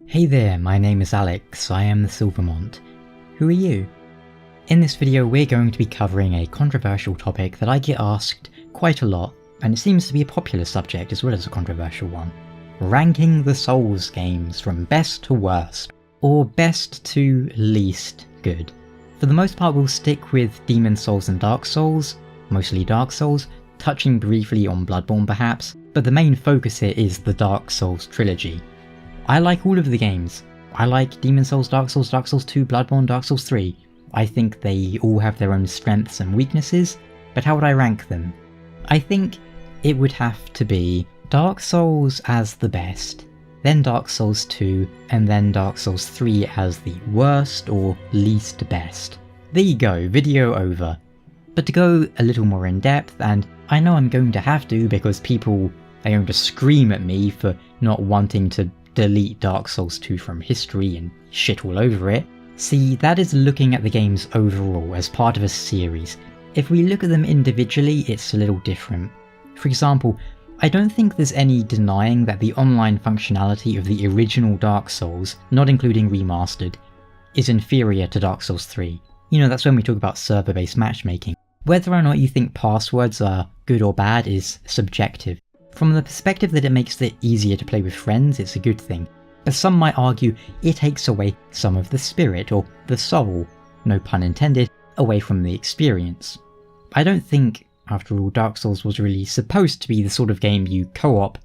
Hey there, my name is Alex, I am the Silvermont. Who are you? In this video we're going to be covering a controversial topic that I get asked quite a lot, and it seems to be a popular subject as well as a controversial one. Ranking the Souls games from best to worst, or best to least good. For the most part we'll stick with Demon's Souls and Dark Souls, mostly Dark Souls, touching briefly on Bloodborne perhaps, but the main focus here is the Dark Souls trilogy. I like all of the games. I like Demon's Souls, Dark Souls 2, Bloodborne, Dark Souls 3. I think they all have their own strengths and weaknesses, but how would I rank them? I think it would have to be Dark Souls as the best, then Dark Souls 2, and then Dark Souls 3 as the worst or least best. There you go, video over. But to go a little more in depth, and I know I'm going to have to because people are going to scream at me for not wanting to delete Dark Souls 2 from history and shit all over it. See, that is looking at the games overall as part of a series. If we look at them individually, it's a little different. For example, I don't think there's any denying that the online functionality of the original Dark Souls, not including remastered, is inferior to Dark Souls 3. You know, that's when we talk about server-based matchmaking. Whether or not you think passwords are good or bad is subjective. From the perspective that it makes it easier to play with friends, it's a good thing. But some might argue it takes away some of the spirit, or the soul, no pun intended, away from the experience. I don't think, after all, Dark Souls was really supposed to be the sort of game you co-op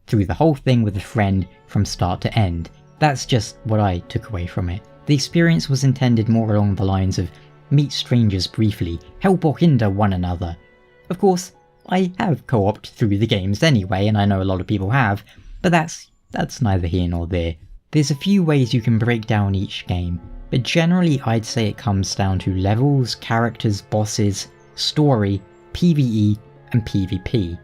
through the whole thing with a friend from start to end. That's just what I took away from it. The experience was intended more along the lines of meet strangers briefly, help or hinder one another. Of course, I have co-opted through the games anyway, and I know a lot of people have, but that's neither here nor there. There's a few ways you can break down each game, but generally I'd say it comes down to levels, characters, bosses, story, PvE, and PvP.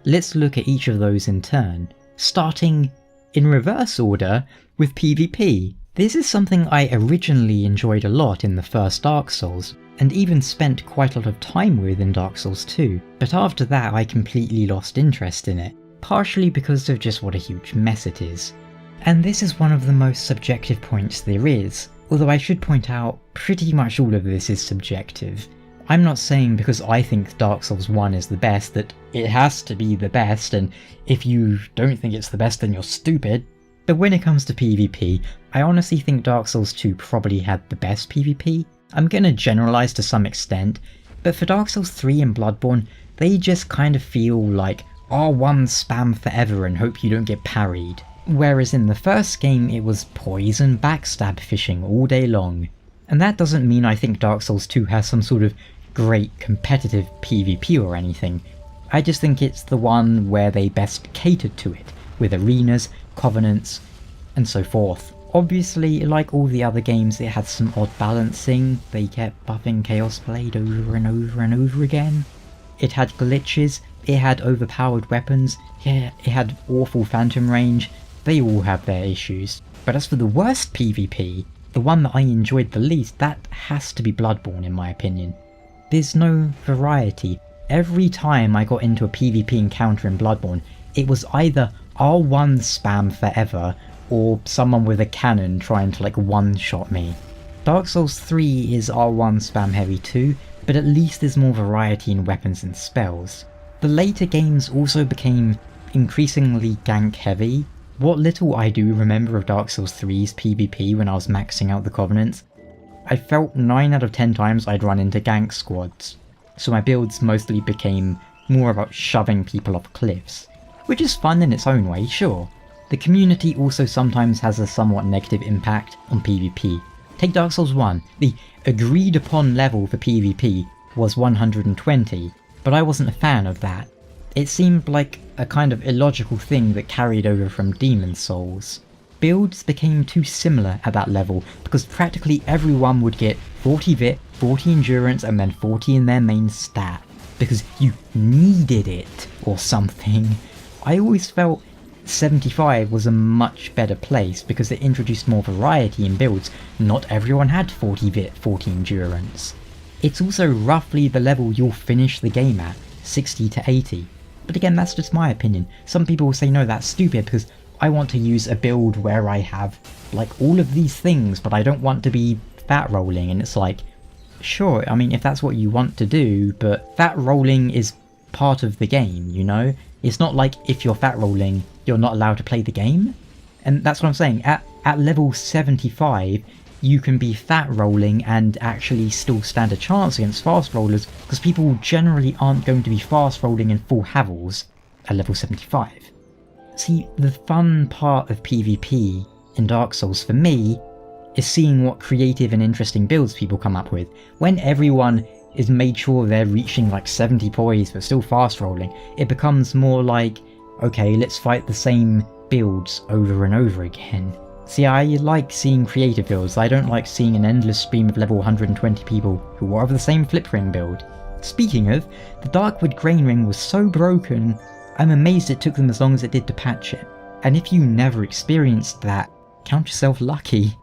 Let's look at each of those in turn, starting in reverse order with PvP. This is something I originally enjoyed a lot in the first Dark Souls, and even spent quite a lot of time with in Dark Souls 2, but after that I completely lost interest in it, partially because of just what a huge mess it is. And this is one of the most subjective points there is, although I should point out pretty much all of this is subjective. I'm not saying because I think Dark Souls 1 is the best that it has to be the best, and if you don't think it's the best then you're stupid. But when it comes to PvP, I honestly think Dark Souls 2 probably had the best PvP. I'm gonna generalise to some extent, but for Dark Souls 3 and Bloodborne, they just kind of feel like R1 spam forever and hope you don't get parried. Whereas in the first game it was poison backstab fishing all day long. And that doesn't mean I think Dark Souls 2 has some sort of great competitive PvP or anything. I just think it's the one where they best catered to it, with arenas, covenants, and so forth. Obviously, like all the other games, it had some odd balancing. They kept buffing Chaos Blade over and over and over again. It had glitches, it had overpowered weapons, yeah, it had awful phantom range. They all have their issues. But as for the worst PvP, the one that I enjoyed the least, that has to be Bloodborne in my opinion. There's no variety. Every time I got into a PvP encounter in Bloodborne, it was either R1 spam forever, or someone with a cannon trying to like one-shot me. Dark Souls 3 is R1 spam heavy too, but at least there's more variety in weapons and spells. The later games also became increasingly gank heavy. What little I do remember of Dark Souls 3's PvP when I was maxing out the Covenants, I felt 9 out of 10 times I'd run into gank squads, so my builds mostly became more about shoving people off cliffs, which is fun in its own way, sure. The community also sometimes has a somewhat negative impact on PvP. Take Dark Souls 1, the agreed upon level for PvP was 120, but I wasn't a fan of that. It seemed like a kind of illogical thing that carried over from Demon's Souls. Builds became too similar at that level because practically everyone would get 40 vit, 40 endurance and then 40 in their main stat, because you needed it or something. I always felt 75 was a much better place because it introduced more variety in builds. Not everyone had 40 vit, 40 endurance. It's also roughly the level you'll finish the game at, 60 to 80. But again, that's just my opinion. Some people will say no, that's stupid because I want to use a build where I have like all of these things, but I don't want to be fat rolling. And it's like, sure, I mean, if that's what you want to do, but fat rolling is part of the game, you know? It's not like if you're fat rolling, you're not allowed to play the game. And that's what I'm saying. At level 75, you can be fat rolling and actually still stand a chance against fast rollers, because people generally aren't going to be fast rolling in full Havels at level 75. See, the fun part of PvP in Dark Souls for me is seeing what creative and interesting builds people come up with. When everyone is made sure they're reaching like 70 poise but still fast rolling, it becomes more like, okay, let's fight the same builds over and over again. See, I like seeing creative builds. I don't like seeing an endless stream of level 120 people who are of the same flip ring build. Speaking of, the Darkwood Grain Ring was so broken, I'm amazed it took them as long as it did to patch it. And if you never experienced that, count yourself lucky.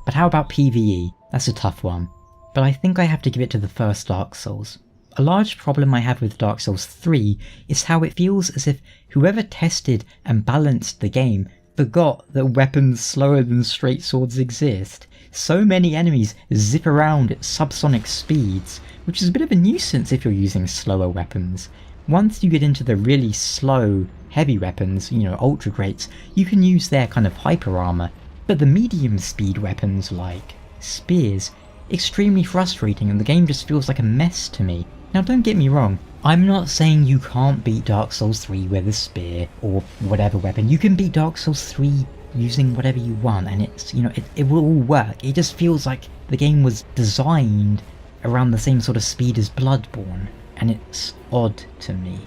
But how about PvE? That's a tough one. But I think I have to give it to the first Dark Souls. A large problem I have with Dark Souls 3 is how it feels as if whoever tested and balanced the game forgot that weapons slower than straight swords exist. So many enemies zip around at subsonic speeds, which is a bit of a nuisance if you're using slower weapons. Once you get into the really slow, heavy weapons, you know, ultra greats, you can use their kind of hyper armor, but the medium speed weapons like spears, extremely frustrating, and the game just feels like a mess to me. Now don't get me wrong, I'm not saying you can't beat Dark Souls 3 with a spear or whatever weapon. You can beat Dark Souls 3 using whatever you want, and it's, you know, it will all work. It just feels like the game was designed around the same sort of speed as Bloodborne, and it's odd to me.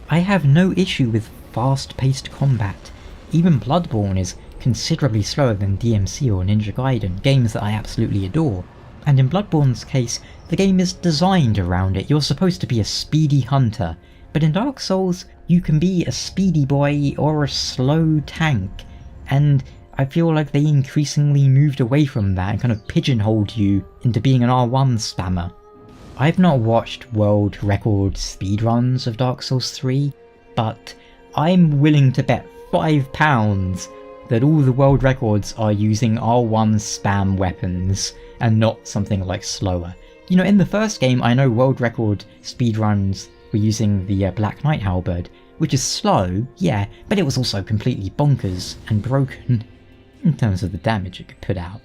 I have no issue with fast-paced combat. Even Bloodborne is considerably slower than DMC or Ninja Gaiden, games that I absolutely adore. And in Bloodborne's case, the game is designed around it. You're supposed to be a speedy hunter, but in Dark Souls, you can be a speedy boy or a slow tank, and I feel like they increasingly moved away from that and kind of pigeonholed you into being an R1 spammer. I've not watched world record speedruns of Dark Souls 3, but I'm willing to bet £5 that all the world records are using R1 spam weapons and not something like slower. You know, in the first game, I know world record speedruns were using the Black Knight halberd, which is slow, yeah, but it was also completely bonkers and broken in terms of the damage it could put out.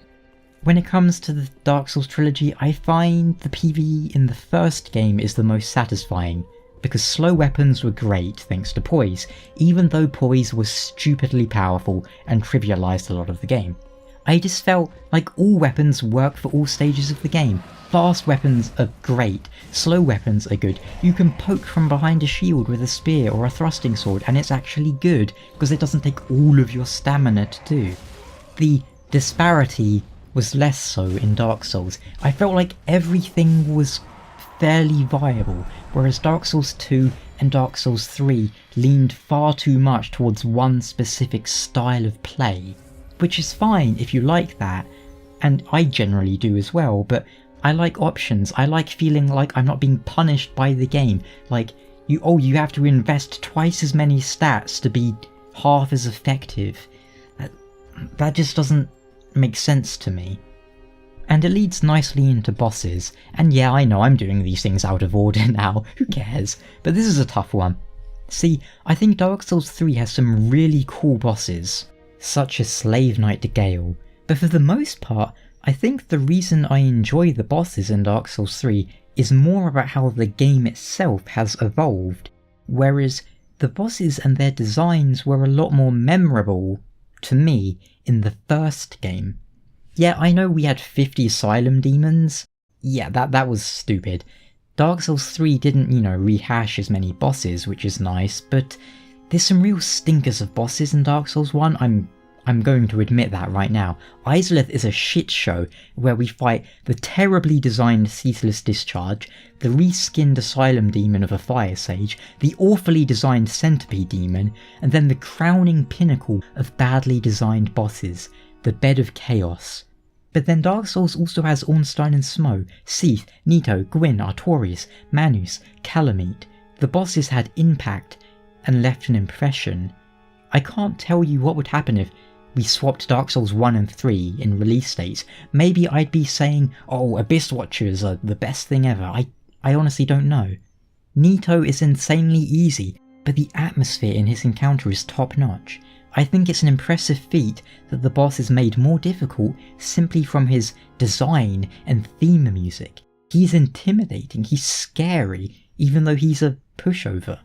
When it comes to the Dark Souls trilogy, I find the PvE in the first game is the most satisfying, because slow weapons were great thanks to poise, even though poise was stupidly powerful and trivialized a lot of the game. I just felt like all weapons work for all stages of the game. Fast weapons are great, slow weapons are good. You can poke from behind a shield with a spear or a thrusting sword and it's actually good, because it doesn't take all of your stamina to do. The disparity was less so in Dark Souls. I felt like everything was fairly viable, whereas Dark Souls 2 and Dark Souls 3 leaned far too much towards one specific style of play. Which is fine if you like that, and I generally do as well, but I like options. I like feeling like I'm not being punished by the game. Like, you have to invest twice as many stats to be half as effective. That just doesn't make sense to me. And it leads nicely into bosses, and yeah, I know I'm doing these things out of order now, who cares, but this is a tough one. See, I think Dark Souls 3 has some really cool bosses, such as Slave Knight Gale, but for the most part, I think the reason I enjoy the bosses in Dark Souls 3 is more about how the game itself has evolved, whereas the bosses and their designs were a lot more memorable, to me, in the first game. Yeah, I know we had 50 Asylum Demons. Yeah, that was stupid. Dark Souls 3 didn't, you know, rehash as many bosses, which is nice, but there's some real stinkers of bosses in Dark Souls 1, I'm going to admit that right now. Izalith is a shit show where we fight the terribly designed Ceaseless Discharge, the reskinned Asylum Demon of a Fire Sage, the awfully designed Centipede Demon, and then the crowning pinnacle of badly designed bosses, the Bed of Chaos. But then Dark Souls also has Ornstein and Smough, Seath, Nito, Gwyn, Artorias, Manus, Calamite. The bosses had impact and left an impression. I can't tell you what would happen if we swapped Dark Souls 1 and 3 in release dates. Maybe I'd be saying, oh, Abyss Watchers are the best thing ever. I honestly don't know. Nito is insanely easy, but the atmosphere in his encounter is top notch. I think it's an impressive feat that the boss is made more difficult simply from his design and theme music. He's intimidating, he's scary, even though he's a pushover.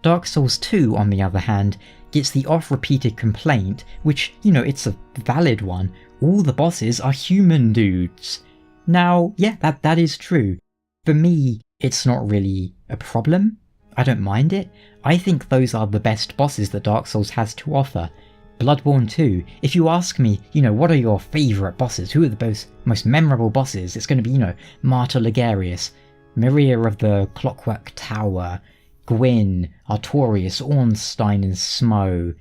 Dark Souls 2, on the other hand, gets the oft-repeated complaint, which, it's a valid one, all the bosses are human dudes. Now, yeah, that is true. For me, it's not really a problem. I don't mind it. I think those are the best bosses that Dark Souls has to offer. Bloodborne 2, if you ask me, what are your favourite bosses? Who are the most memorable bosses? It's going to be, Martyr Ligarius, Maria of the Clockwork Tower, Gwyn, Artorias, Ornstein and Smo,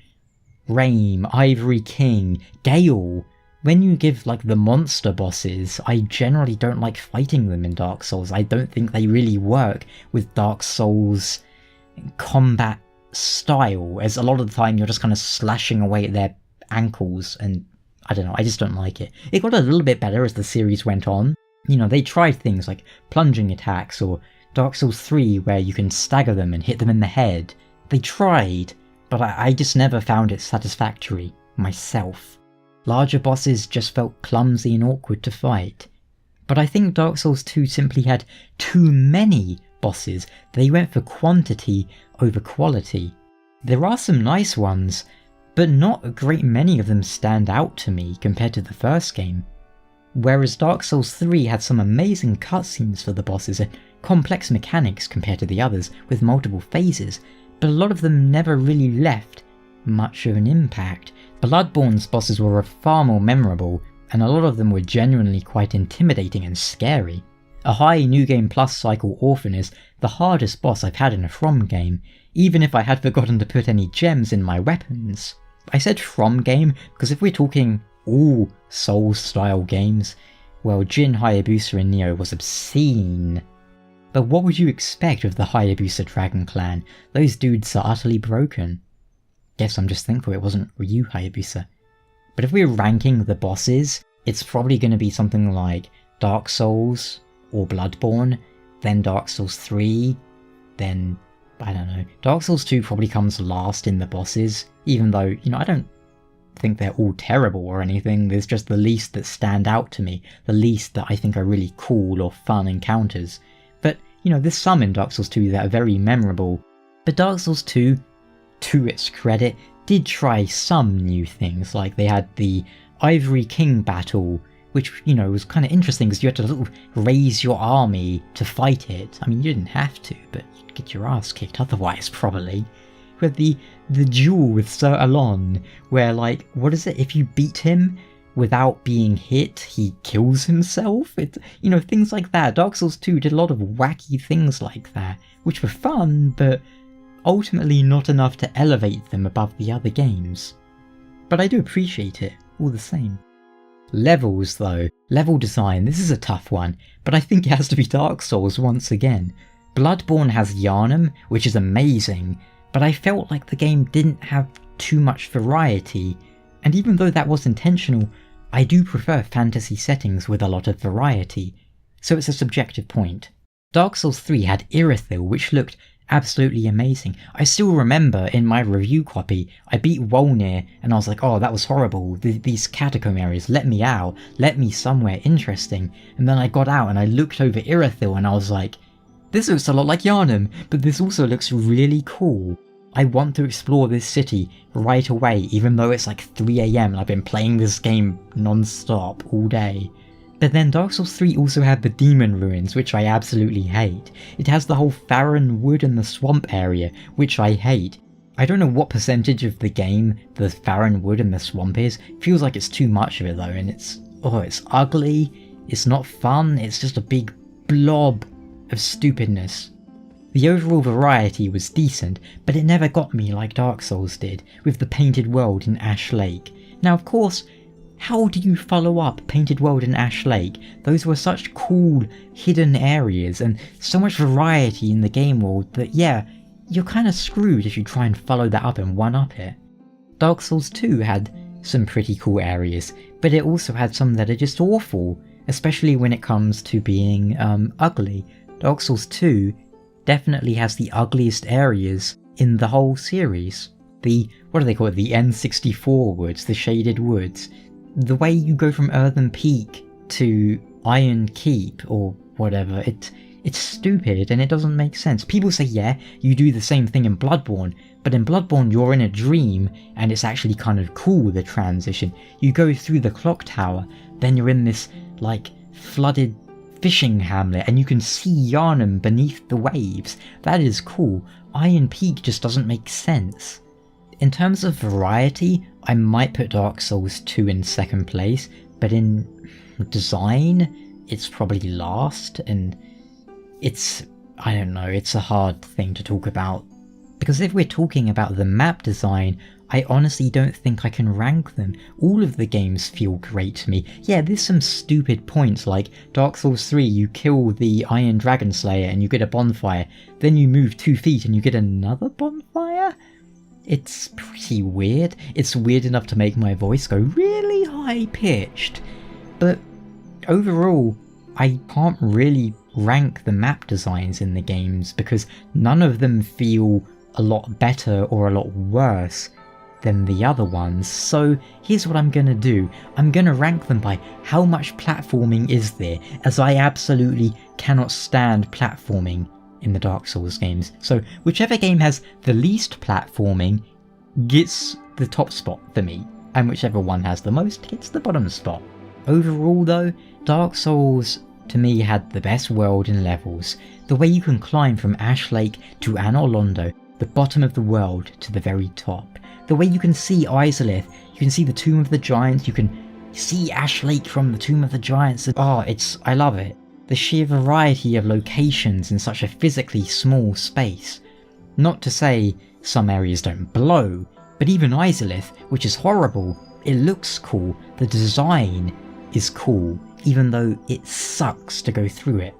Rame, Ivory King, Gale. When you give the monster bosses, I generally don't like fighting them in Dark Souls. I don't think they really work with Dark Souls combat style, as a lot of the time you're just kind of slashing away at their ankles, and I don't know, I just don't like it. It got a little bit better as the series went on. They tried things like plunging attacks, or Dark Souls 3 where you can stagger them and hit them in the head. They tried, but I just never found it satisfactory myself. Larger bosses just felt clumsy and awkward to fight. But I think Dark Souls 2 simply had too many bosses. They went for quantity over quality. There are some nice ones, but not a great many of them stand out to me compared to the first game. Whereas Dark Souls 3 had some amazing cutscenes for the bosses and complex mechanics compared to the others with multiple phases, but a lot of them never really left much of an impact. Bloodborne's bosses were far more memorable, and a lot of them were genuinely quite intimidating and scary. A high New Game Plus cycle Orphan is the hardest boss I've had in a From game, even if I had forgotten to put any gems in my weapons. I said From game because if we're talking all Souls-style games, well, Jin Hayabusa in Nioh was obscene. But what would you expect of the Hayabusa Dragon Clan? Those dudes are utterly broken. Guess I'm just thankful it wasn't Ryu Hayabusa. But if we're ranking the bosses, it's probably going to be something like Dark Souls or Bloodborne, then Dark Souls 3, then, I don't know, Dark Souls 2 probably comes last in the bosses, even though, I don't think they're all terrible or anything. There's just the least that stand out to me, the least that I think are really cool or fun encounters. But, there's some in Dark Souls 2 that are very memorable. But Dark Souls 2, to its credit, did try some new things, like they had the Ivory King battle, which, was kind of interesting because you had to raise your army to fight it. I mean, you didn't have to, but you'd get your ass kicked otherwise, probably. We had the duel with Sir Alon, where, what is it, if you beat him without being hit, he kills himself? Things like that. Dark Souls 2 did a lot of wacky things like that, which were fun, but ultimately not enough to elevate them above the other games. But I do appreciate it, all the same. Levels though, level design, this is a tough one, but I think it has to be Dark Souls once again. Bloodborne has Yharnam, which is amazing, but I felt like the game didn't have too much variety, and even though that was intentional, I do prefer fantasy settings with a lot of variety, so it's a subjective point. Dark Souls 3 had Irithyll, which looked absolutely amazing. I still remember in my review copy, I beat Wolnir and I was like, oh, that was horrible, these catacomb areas, let me out, let me somewhere interesting. And then I got out and I looked over Irithyll and I was like, this looks a lot like Yharnam, but this also looks really cool. I want to explore this city right away, even though it's 3 AM and I've been playing this game non-stop all day. But then Dark Souls 3 also had the Demon Ruins, which I absolutely hate. It has the whole Farron Wood and the Swamp area, which I hate. I don't know what percentage of the game the Farron Wood and the Swamp is. It feels like it's too much of it though, and it's ugly, it's not fun, it's just a big blob of stupidness. The overall variety was decent, but it never got me like Dark Souls did, with the Painted World in Ash Lake. Now of course, how do you follow up Painted World and Ash Lake? Those were such cool, hidden areas and so much variety in the game world that yeah, you're kinda screwed if you try and follow that up and one-up it. Dark Souls 2 had some pretty cool areas, but it also had some that are just awful, especially when it comes to being ugly. Dark Souls 2 definitely has the ugliest areas in the whole series. What do they call it? The N64 woods, the shaded woods. The way you go from Earthen Peak to Iron Keep, or whatever, it's stupid and it doesn't make sense. People say, yeah, you do the same thing in Bloodborne, but in Bloodborne you're in a dream and it's actually kind of cool, the transition. You go through the clock tower, then you're in this, like, flooded fishing hamlet and you can see Yharnam beneath the waves. That is cool. Iron Peak just doesn't make sense. In terms of variety, I might put Dark Souls 2 in second place, but in design, it's probably last, and I don't know, it's a hard thing to talk about. Because if we're talking about the map design, I honestly don't think I can rank them. All of the games feel great to me. Yeah, there's some stupid points like Dark Souls 3, you kill the Iron Dragon Slayer and you get a bonfire, then you move 2 feet and you get another bonfire? It's pretty weird. It's weird enough to make my voice go really high-pitched. But overall, I can't really rank the map designs in the games because none of them feel a lot better or a lot worse than the other ones. So here's what I'm gonna do. I'm gonna rank them by how much platforming is there, as I absolutely cannot stand platforming in the Dark Souls games. So whichever game has the least platforming gets the top spot for me, and whichever one has the most gets the bottom spot. Overall though, Dark Souls to me had the best world and levels. The way you can climb from Ash Lake to Anor Londo, the bottom of the world to the very top. The way you can see Izalith, you can see the Tomb of the Giants, you can see Ash Lake from the Tomb of the Giants. I love it. The sheer variety of locations in such a physically small space. Not to say some areas don't blow, but even Izalith, which is horrible, it looks cool, the design is cool, even though it sucks to go through it.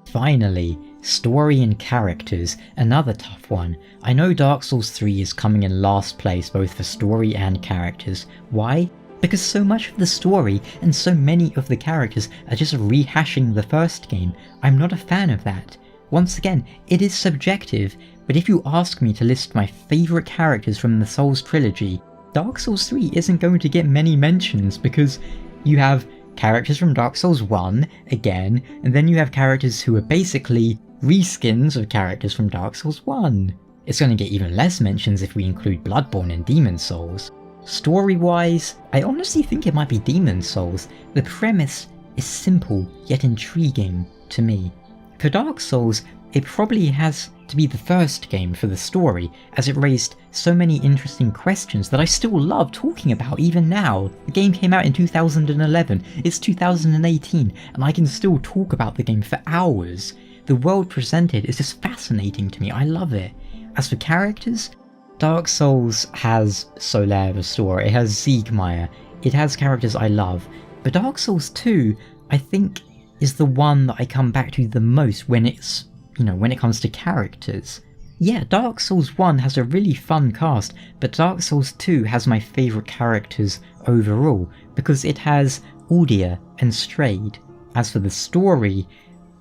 Finally, story and characters, another tough one. I know Dark Souls 3 is coming in last place both for story and characters. Why? Because so much of the story and so many of the characters are just rehashing the first game. I'm not a fan of that. Once again, it is subjective, but if you ask me to list my favourite characters from the Souls trilogy, Dark Souls 3 isn't going to get many mentions because you have characters from Dark Souls 1, again, and then you have characters who are basically reskins of characters from Dark Souls 1. It's going to get even less mentions if we include Bloodborne and Demon Souls. Story-wise, I honestly think it might be Demon Souls. The premise is simple yet intriguing to me. For Dark Souls, it probably has to be the first game for the story, as it raised so many interesting questions that I still love talking about even now. The game came out in 2011, it's 2018, and I can still talk about the game for hours. The world presented is just fascinating to me, I love it. As for characters, Dark Souls has Solaire the story, it has Siegmeyer, it has characters I love, but Dark Souls 2, I think, is the one that I come back to the most when it's, when it comes to characters. Yeah, Dark Souls 1 has a really fun cast, but Dark Souls 2 has my favourite characters overall, because it has Uldir and Strayed. As for the story,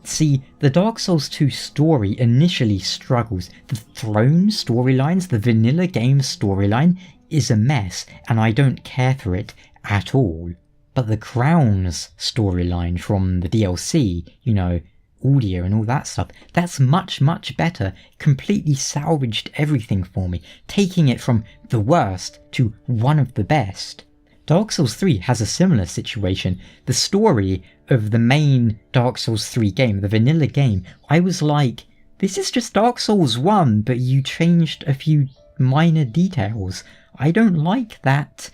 see, the Dark Souls 2 story initially struggles. The Throne storylines, the vanilla game storyline, is a mess, and I don't care for it at all. But the Crowns storyline from the DLC, Uldir and all that stuff, that's much, much better. Completely salvaged everything for me, taking it from the worst to one of the best. Dark Souls 3 has a similar situation. The story of the main Dark Souls 3 game, the vanilla game, I was like, this is just Dark Souls 1, but you changed a few minor details. I don't like that,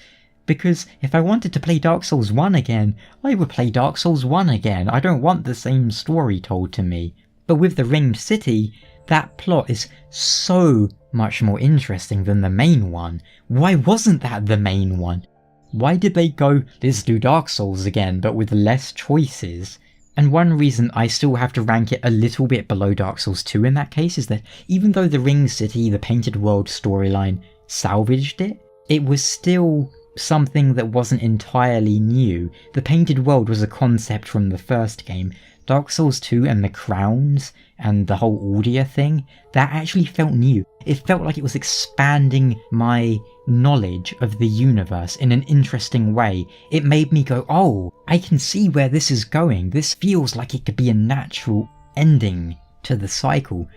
because if I wanted to play Dark Souls 1 again, I would play Dark Souls 1 again. I don't want the same story told to me. But with the Ringed City, that plot is so much more interesting than the main one. Why wasn't that the main one? Why did they go, let's do Dark Souls again, but with less choices? And one reason I still have to rank it a little bit below Dark Souls 2 in that case is that even though the Ringed City, the Painted World storyline salvaged it, it was still something that wasn't entirely new. The painted world was a concept from the first game. Dark Souls 2 and the crowns and the whole Audia thing, that actually felt new. It felt like it was expanding my knowledge of the universe in an interesting way. It made me go, oh, I can see where this is going. This feels like it could be a natural ending to the cycle.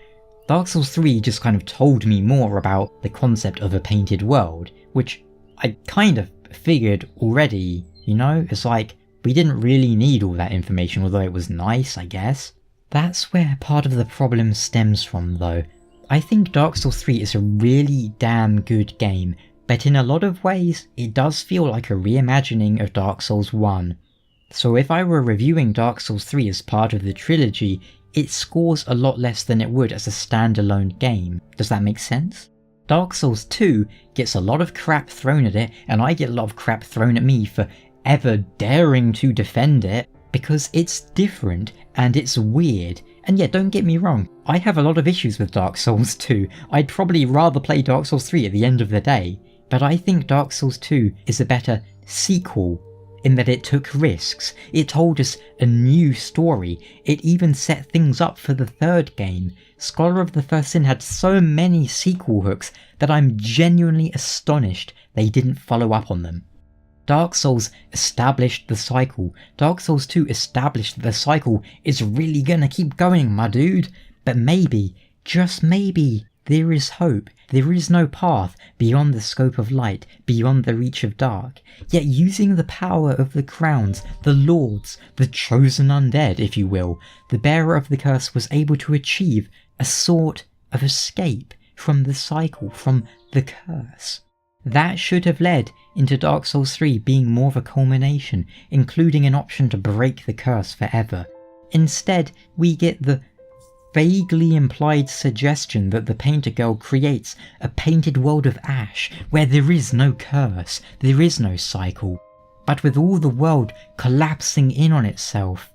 Dark Souls 3 just kind of told me more about the concept of a painted world, which I kind of figured already, you know? It's like, we didn't really need all that information, although it was nice, I guess. That's where part of the problem stems from, though. I think Dark Souls 3 is a really damn good game, but in a lot of ways, it does feel like a reimagining of Dark Souls 1. So if I were reviewing Dark Souls 3 as part of the trilogy, it scores a lot less than it would as a standalone game. Does that make sense? Dark Souls 2 gets a lot of crap thrown at it, and I get a lot of crap thrown at me for ever daring to defend it, because it's different and it's weird. And yeah, don't get me wrong, I have a lot of issues with Dark Souls 2. I'd probably rather play Dark Souls 3 at the end of the day, but I think Dark Souls 2 is a better sequel in that it took risks. It told us a new story. It even set things up for the third game. Scholar of the First Sin had so many sequel hooks that I'm genuinely astonished they didn't follow up on them. Dark Souls established the cycle. Dark Souls 2 established that the cycle is really gonna keep going, my dude. But maybe, just maybe, there is hope. There is no path beyond the scope of light, beyond the reach of dark. Yet using the power of the crowns, the lords, the chosen undead, if you will, the bearer of the curse was able to achieve a sort of escape from the cycle, from the curse. That should have led into Dark Souls 3 being more of a culmination, including an option to break the curse forever. Instead, we get the vaguely implied suggestion that the painter girl creates a painted world of ash, where there is no curse, there is no cycle, but with all the world collapsing in on itself.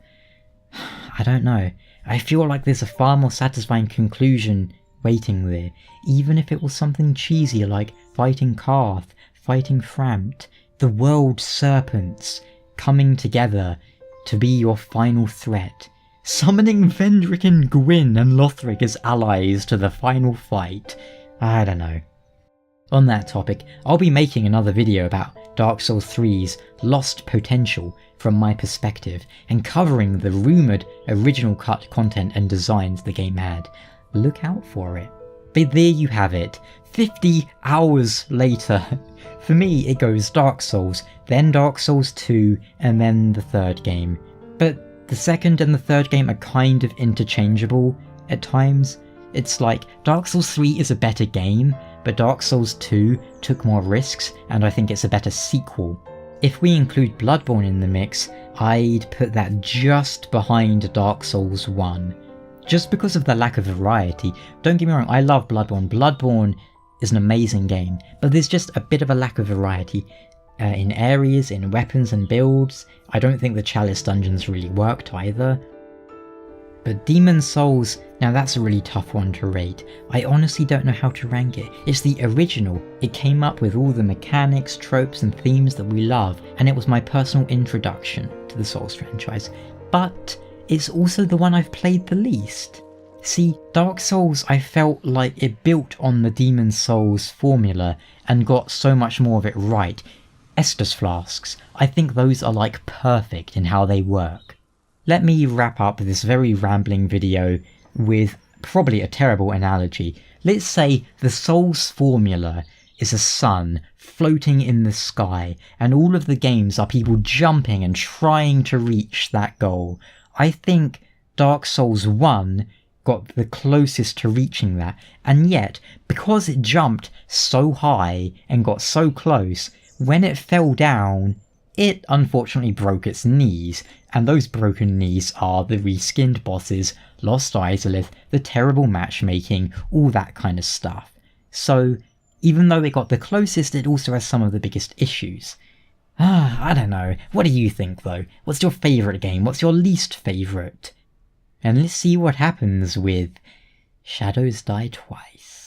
I don't know, I feel like there's a far more satisfying conclusion waiting there, even if it was something cheesy like fighting Karth, fighting Frampt, the world serpents coming together to be your final threat, summoning Vendrick and Gwyn and Lothric as allies to the final fight. I don't know. On that topic, I'll be making another video about Dark Souls 3's lost potential from my perspective, and covering the rumoured original cut content and designs the game had. Look out for it. But there you have it, 50 hours later. For me, it goes Dark Souls, then Dark Souls 2, and then the third game. But the second and the third game are kind of interchangeable at times. It's like, Dark Souls 3 is a better game, but Dark Souls 2 took more risks, and I think it's a better sequel. If we include Bloodborne in the mix, I'd put that just behind Dark Souls 1. Just because of the lack of variety. Don't get me wrong, I love Bloodborne. Bloodborne is an amazing game, but there's just a bit of a lack of variety. In areas, in weapons and builds. I don't think the Chalice dungeons really worked either. But Demon's Souls, now that's a really tough one to rate. I honestly don't know how to rank it. It's the original. It came up with all the mechanics, tropes and themes that we love, and it was my personal introduction to the Souls franchise. But it's also the one I've played the least. See, Dark Souls, I felt like it built on the Demon's Souls formula and got so much more of it right. Estus flasks, I think those are like perfect in how they work. Let me wrap up this very rambling video with probably a terrible analogy. Let's say the Souls formula is a sun floating in the sky, and all of the games are people jumping and trying to reach that goal. I think Dark Souls 1 got the closest to reaching that, and yet, because it jumped so high and got so close, when it fell down, it unfortunately broke its knees, and those broken knees are the reskinned bosses, Lost Izalith, the terrible matchmaking, all that kind of stuff. So, even though it got the closest, it also has some of the biggest issues. I don't know. What do you think though? What's your favourite game? What's your least favourite? And let's see what happens with Shadows Die Twice.